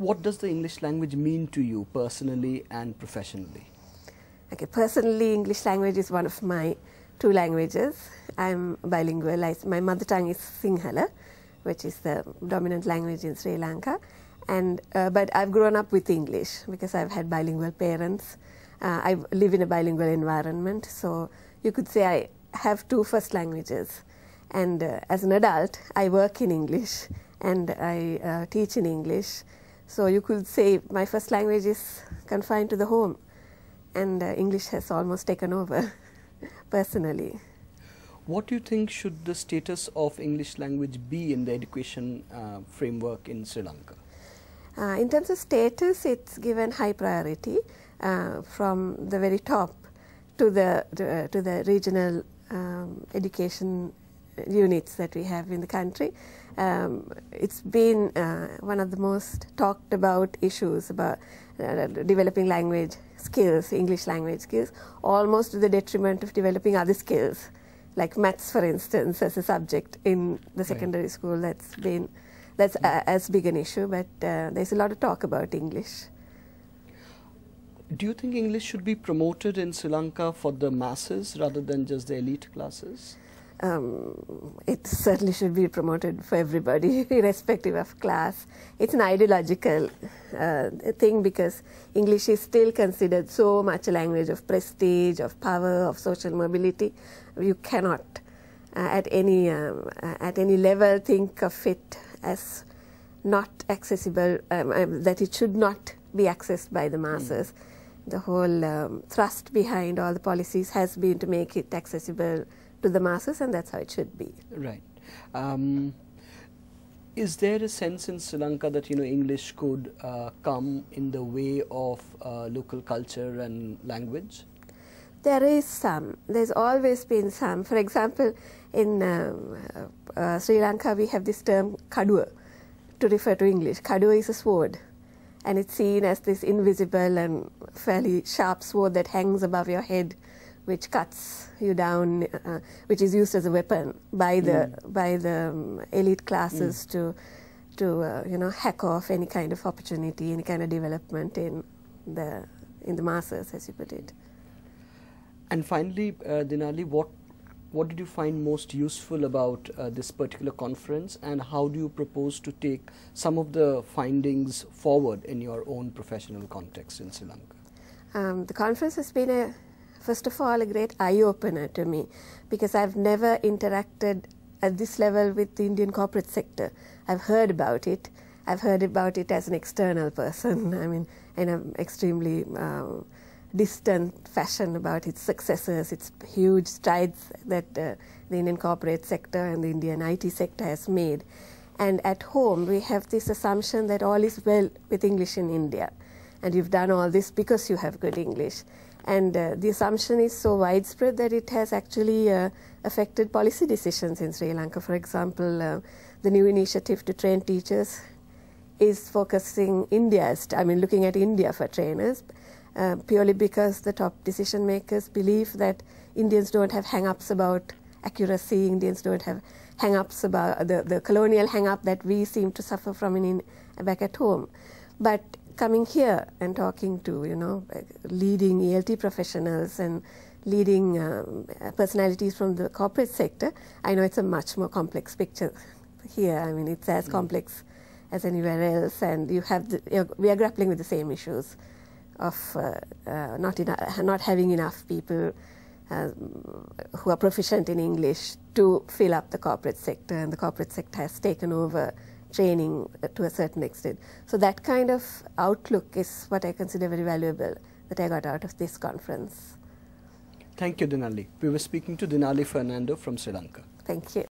What does the English language mean to you personally and professionally? Okay, personally, English language is one of my two languages. I'm bilingual. My mother tongue is Sinhala, which is the dominant language in Sri Lanka. But I've grown up with English because I've had bilingual parents. I live in a bilingual environment, so you could say I have two first languages. And as an adult, I work in English and I teach in English. So you could say my first language is confined to the home, and English has almost taken over personally. What do you think should the status of English language be in the education framework in Sri Lanka? In terms of status, it's given high priority from the very top to the regional education units that we have in the country. It's been one of the most talked about issues about developing language skills, English language skills, almost to the detriment of developing other skills, like maths, for instance, as a subject in the secondary school. That's as big an issue, but there's a lot of talk about English. Do you think English should be promoted in Sri Lanka for the masses rather than just the elite classes? It certainly should be promoted for everybody, irrespective of class. It's an ideological thing because English is still considered so much a language of prestige, of power, of social mobility. You cannot, at any level, think of it as not accessible, that it should not be accessed by the masses. The whole thrust behind all the policies has been to make it accessible to the masses, and that's how it should be. Right. Is there a sense in Sri Lanka that English could come in the way of local culture and language? There is some. There's always been some. For example, in Sri Lanka we have this term kadua to refer to English. Kadua is a sword, and it's seen as this invisible and fairly sharp sword that hangs above your head, which cuts you down, which is used as a weapon by the elite classes to hack off any kind of opportunity, any kind of development in the masses, as you put it. And finally, Dinali, what did you find most useful about this particular conference, and how do you propose to take some of the findings forward in your own professional context in Sri Lanka? The conference has been first of all, a great eye-opener to me, because I've never interacted at this level with the Indian corporate sector. I've heard about it. I've heard about it as an external person, I mean, in an extremely distant fashion about its successes, its huge strides that the Indian corporate sector and the Indian IT sector has made. And at home, we have this assumption that all is well with English in India, and you've done all this because you have good English. And the assumption is so widespread that it has actually affected policy decisions in Sri Lanka. For example, the new initiative to train teachers is focusing looking at India for trainers, purely because the top decision makers believe that Indians don't have hang-ups about accuracy, Indians don't have hang-ups about the colonial hang-up that we seem to suffer from back at home. But coming here and talking to leading ELT professionals and leading personalities from the corporate sector, I know it's a much more complex picture here. I mean, it's as complex as anywhere else, and we are grappling with the same issues of not having enough people who are proficient in English to fill up the corporate sector, and the corporate sector has taken over training to a certain extent. So that kind of outlook is what I consider very valuable that I got out of this conference. Thank you, Dinali. We were speaking to Dinali Fernando from Sri Lanka. Thank you.